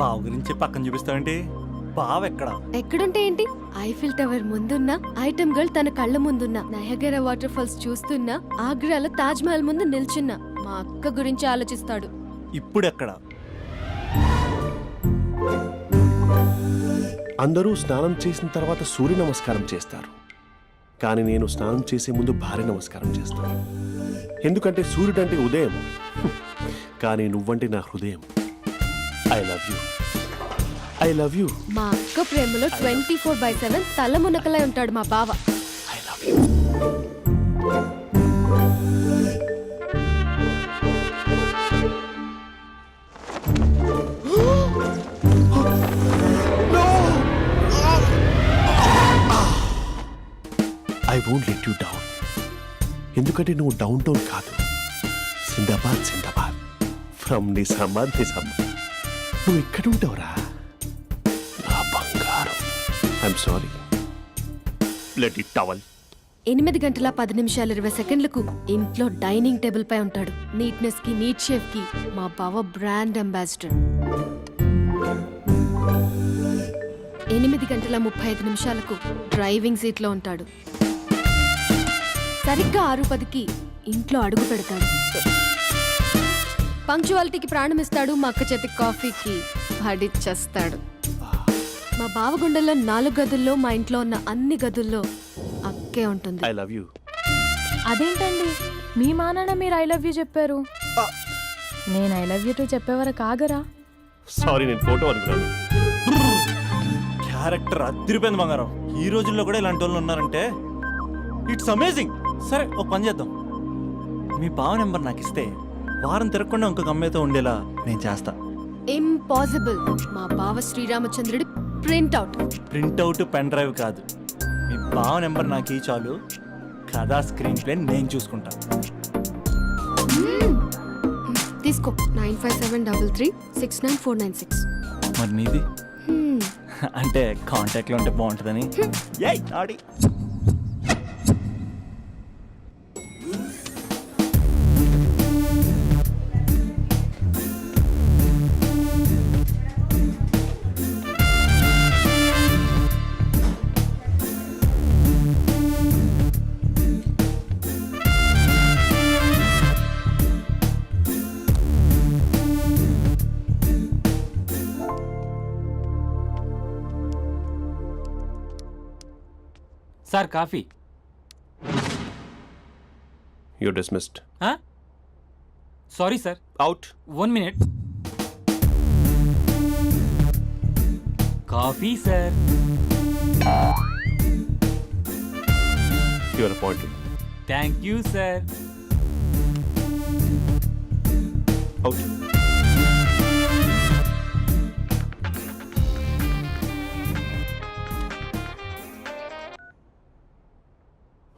బావ గురించి పక్కన చూపిస్తావేంటి? బావ ఎక్కడుంటే ఏంటి? ఐఫిల్ టవర్ ముందున్న ఐటమ్ గర్ల్ తన కళ్ళ ముందున్న నయగరా వాటర్ ఫాల్స్ చూస్తున్నా ఆగ్రాలో తాజ్ మహల్ ముందు నిల్చున్నా మా అక్క గురించి ఆలోచిస్తాడు. ఇప్పుడెక్కడ? అందరూ స్నానం చేసిన తర్వాత సూర్య నమస్కారం చేస్తారు, కానీ నేను స్నానం చేసే ముందు భార్య నమస్కారం చేస్తాను. ఎందుకంటే సూర్యుడు అంటే ఉదయం, కానీ నువ్వంటే నా హృదయం. I love you, I love you. మా అక్క ప్రేమలో 24/7 తల మునకలై ఉంటాడు మా బావ. I love you. I won't let you down. ఎందుకంటే నువ్వు డౌన్ టౌన్ కాదు, జిందాబాద్ జిందాబాద్ ఫ్రమ్ నిజామాబాద్ నిజామాబాద్. నువ్వు ఇక్కడ ఉంటావురా నా బంగారం. I'm sorry, let it towel. 8:10:20 ఇంట్లో డైనింగ్ టేబుల్ పై ఉంటాడు. నీట్నెస్ కి నీట్ షేఫ్ కి మా బావ బ్రాండ్ అంబాసిడర్. 8:35 డ్రైవింగ్ సీట్ లో ఉంటాడు. సరిగ్గా 6:10 ఇంట్లో అడుగు పెడతాడు. పంక్చువాలిటీకి ప్రాణం ఇస్తాడు. మా అక్క చేతి కాఫీకి పడిచ్చేస్తాడు. మా బావ గుండెల్లో 4 గదుల్లో మా ఇంట్లో ఉన్న అన్ని గదుల్లో అక్కే ఉంటుంది. I love you. అదేంటండి మీ మానాన్న మీరు ఐ లవ్ యూ చెప్పారు, నేను ఐ లవ్ యూ టు చెప్పేవరకు ఆగరా? సారీ, నేను ఫోటో అనుకున్నాను. క్యారెక్టర్ అదిరిపోయింది బంగారం. ఈ రోజుల్లో కూడా ఇలాంటి వాళ్ళు ఉన్నారంటే ఇట్స్ అమేజింగ్. సరే, ఒక పని చేద్దాం. మీ బావ నెంబర్ నాకు ఇస్తే వారం తిరగకుండా ఇంకొక అమ్మాయితో ఉండేలా నేను చేస్తా. ఇంపాసిబుల్. మా బావ శ్రీరామచంద్రుడి ప్రింట్అవుట్. ప్రింట్అవుట్ పెన్ డ్రైవ్ కాదు, మీ బావ నెంబర్ నాకు ఈ చాలు. కథా స్క్రీన్ ప్లే నేను చూసుకుంటా. తీసుకో. 9573369496. మరి నీది? అంటే కాంటాక్ట్లో ఉంటే బాగుంటుందని. ఏయ్ ఆడి. Sir coffee. You dismissed. Sorry sir. Out. 1 minute. Coffee sir. You are appointed. Thank you sir. Out.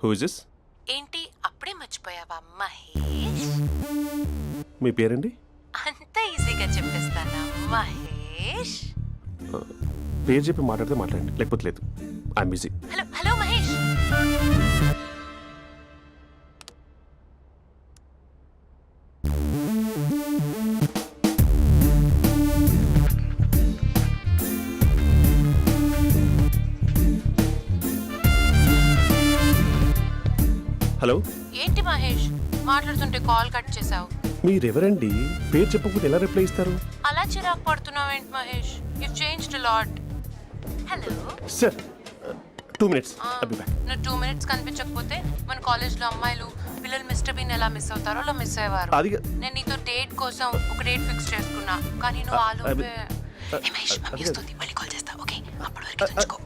Who is this? ఏంటి అప్పుడే మర్చిపోయావా మహేష్? మీ పేరండి? అంత ఈజీగా చెప్పేస్తానా మహేష్? పేరు చెప్పి మాట్లాడితే మాట్లాడండి, లేకపోతే లేదు. I'm busy. Hello hello Mahesh. Hello. ఏంటి మహేష్ మాట్లాడుతుంటే కాల్ కట్ చేసావు? మీరెవరండి? పేరు చెప్పకపోతే ఎలా రిప్లై ఇస్తారు? అలా చిరాకు పడుతున్నావేంటి Mahesh? You changed lot. Hello sir, 2 minutes. I'll be back. నువ్వు 2 minutes కనిపించకపోతే మన కాలేజ్లో అమ్మాయిలు పిల్లలు మిస్టర్ బీన్ ఎలా మిస్ అవుతారో అలా మిస్ అయ్యేవారు. అది నేను నీతో డేట్ కోసం ఒక డేట్ ఫిక్స్ చేసుకున్నా, కానీ నువ్వు ఆలోపే. మహేష్ మమ్మీ వస్తుంది, మళ్ళీ కాల్ చేస్తా. ఓకే, అప్పటి వరకు ఉంచుకో.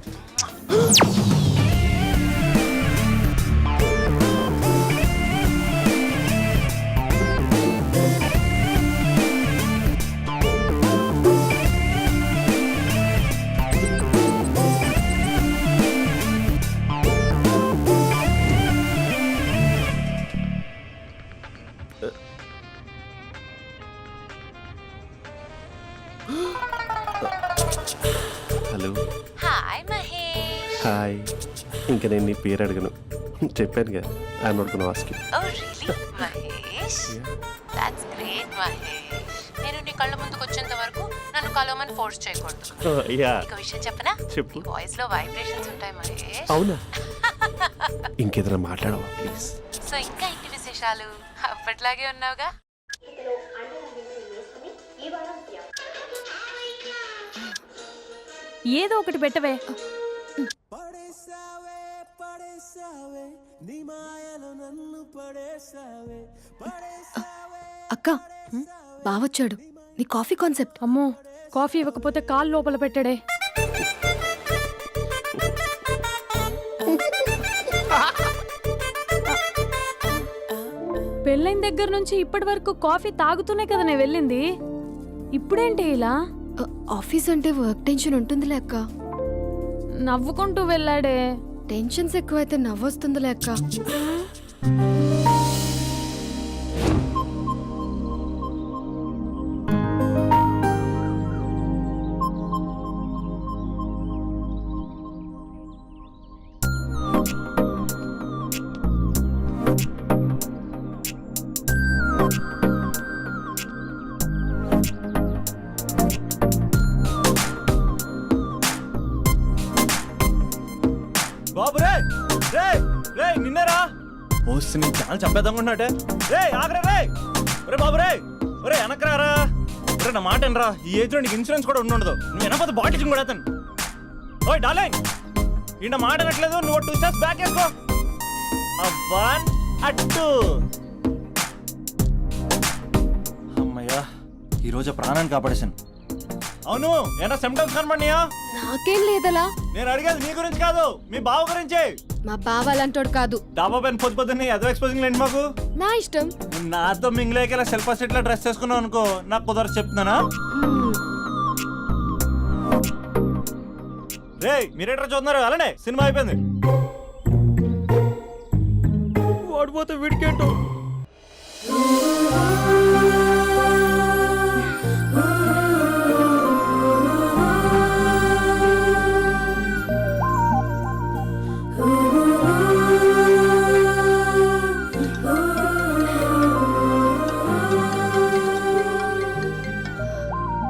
హలో. హాయ్ మహేష్. హాయ్. ఇంకా నేను నీ పేరు అడగను, చెప్పాను కదా I not gonna ask you. Oh really Mahesh, that's great Mahesh. నేను నీ కళ్ళ ముందుకు వచ్చేంత వరకు నన్ను కలవమని ఫోర్స్ చేయకూడదు. యా నీకు విషయం చెప్పనా? చెప్పు. నీ వాయిస్ లో వైబ్రేషన్స్ ఉంటాయి మహేష్. అవునా? ఇంకేదైనా మాట్లాడవా ప్లీజ్? సో ఇంకా ఇంటి విశేషాలు అప్పట్లాగే ఉన్నావుగా? ఏదో ఒకటి పెట్టవే. అక్క బావొచ్చాడు. నీ కాఫీ కాన్సెప్ట్. అమ్మో, కాఫీ ఇవ్వకపోతే కాలు లోపల పెట్టాడే. పెళ్ళైన దగ్గర నుంచి ఇప్పటి వరకు కాఫీ తాగుతూనే కదా నేను వెళ్ళింది. ఇప్పుడేంటి ఇలా? ఆఫీస్ అంటే వర్క్ టెన్షన్ ఉంటుందిలే అక్క. నవ్వుకుంటూ వెళ్ళాడే. టెన్షన్స్ ఎక్కువైతే నవ్వొస్తుందిలే అక్క. బాబు రే రే రే నిన్నరా వస్తే నేను చాలా చంపేద్దామనుకుంటున్నాటే. రే ఆగరా రే. ఒరే బాబు రే, ఒరే వెనకరారా. ఒరే నా మాట అనరా, ఈ ఏజ్ లో నీకు ఇన్సూరెన్స్ కూడా ఉండదు. నువ్వు వెనకపోతే బాటిల్ కూడా అతను. ఓయ్ డార్లింగ్, ఈ మాట అనట్లేదు. నువ్వు 2 స్టెప్స్ బ్యాక్ వేసుకో. 1 2. అమ్మయ్యా, ఈరోజు ప్రాణాన్ని కాపాడేశాను. అవును, ఏనా సిమ్టమ్స్ కనబడినాయా? నాకేం లేదలా. నేను అడిగేది మీ గురించి కాదు, మీ బావ గురించి. మా బావ అలాంటోడు కాదు. డాబా పైన పొద్దున్నే ఏదో ఎక్స్పోజింగ్ లేండి మాకు. నా ఇష్టం. నాతో మింగిలేక సెల్ఫా సెట్ లో డ్రెస్ చేసుకున్నావు అనుకో, నాకు కుదరదు చెప్తున్నానా? రే మీరేట్రా చూస్తున్నారు? అలానే సినిమా అయిపోయింది. ఓడిపోతే వీడికేంటో.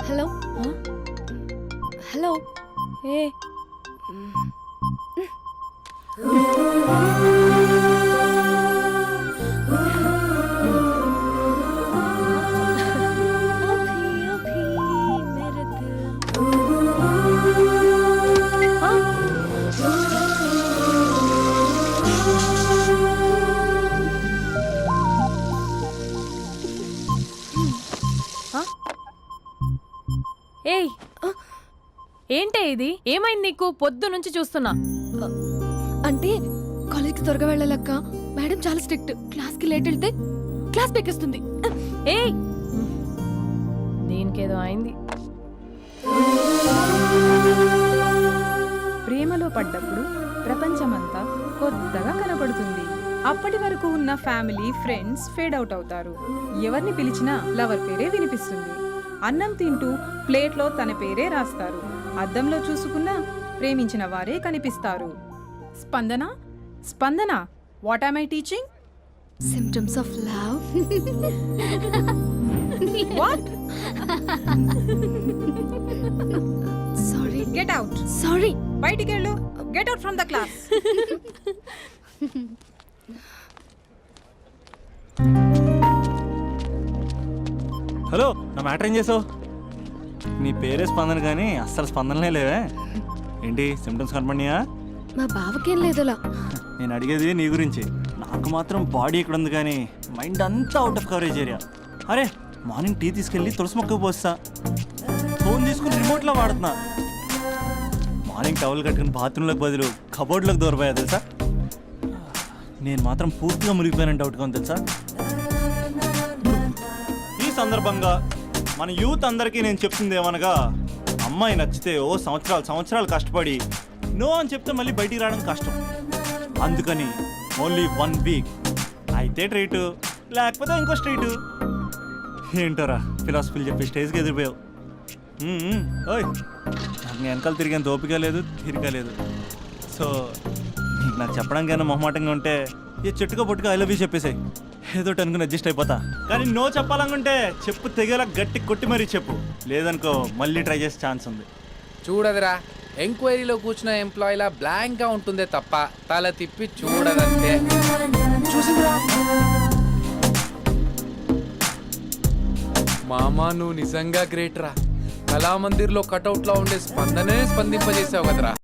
Hello hello. ఏ ఏయ్, ఏంటే ఇది? ఏమైంది నీకు? పొద్దు నుంచి చూస్తున్నా. అంటే కాలేజ్కి త్వరగా వెళ్ళాలక్క. మేడం చాలా స్ట్రిక్ట్. క్లాస్కి లేట్ వెళ్తే క్లాస్ పెక్కేస్తుంది. ఏయ్, దీనికేదో అయింది. ప్రేమలో పడ్డప్పుడు ప్రపంచమంతా కొత్తగా కనబడుతుంది. అప్పటి వరకు ఉన్న ఫ్యామిలీ ఫ్రెండ్స్ ఫేడ్ అవుట్ అవుతారు. ఎవరిని పిలిచినా లవర్ పేరే వినిపిస్తుంది. అన్నం తింటూ ప్లేట్లో తన పేరే రాస్తారు. అద్దంలో చూసుకున్నా ప్రేమించిన వారే కనిపిస్తారు. Spandana, Spandana, what am I teaching? Symptoms of love. What? Sorry. Get out. Sorry. బయటికి వెళ్ళు. Get out from the class. Hello, నా మ్యాటర్ ఏం చేసావు? నీ పేరే స్పందన కానీ అస్సలు స్పందనలే లేవే. ఏంటి సిమ్టమ్స్ కనపడినాయా? మా బావకేం లేదులా. నేను అడిగేది నీ గురించి. నాకు మాత్రం బాడీ ఇక్కడ ఉంది కానీ మైండ్ అంతా అవుట్ ఆఫ్ కవరేజ్ ఏరియా. అరే మార్నింగ్ టీ తీసుకెళ్ళి తులసి మొక్కకు పోస్తా. ఫోన్ తీసుకుని రిమోట్లో వాడుతున్నా. మార్నింగ్ టవల్ కట్టుకుని బాత్రూంలోకి బదులు కబోర్డ్లోకి దూరపోయా తెలుసా. నేను మాత్రం పూర్తిగా మునిగిపోయానని డౌట్గా ఉంది తెలుసా. ఈ సందర్భంగా మన యూత్ అందరికీ నేను చెప్తుంది ఏమనగా, అమ్మాయి నచ్చితే ఓ సంవత్సరాలు కష్టపడి నో అని చెప్తే మళ్ళీ బయటికి రావడం కష్టం. అందుకని ఓన్లీ 1 వీక్ అయితే ట్రీటు, లేకపోతే ఇంకో స్ట్రీటు. ఏంటోరా ఫిలాసఫీలు చెప్పి స్టేజ్కి ఎదిరిపోయావు. ఓయ్, నాకు వెనకాల తిరిగేంత ఓపిక లేదు, తీరిక లేదు. సో నీకు నాకు చెప్పడానికి ఏమైనా మొహమాటంగా ఉంటే ఏ చెట్టుకో పొట్టుకో ఐ లవ్ యూ చెప్పేసాయి, ఏదో అనుకుని అడ్జస్ట్ అయిపోతా. కానీ నో చెప్పాలనుకుంటే చెప్పు తెగేలా గట్టి కొట్టి మరీ చెప్పు, లేదనుకో మళ్ళీ ట్రై చేసే ఛాన్స్ ఉంది. చూడదురా, ఎంక్వైరీలో కూర్చున్న ఎంప్లాయీలా బ్లాంక్గా ఉంటుందే తప్ప తల తిప్పి చూడదంతే. చూసిందిరా మామా, నువ్వు నిజంగా గ్రేట్ రా. కళామందిర్లో కటౌట్లో ఉండే స్పందనే స్పందింపజేసావు కదరా.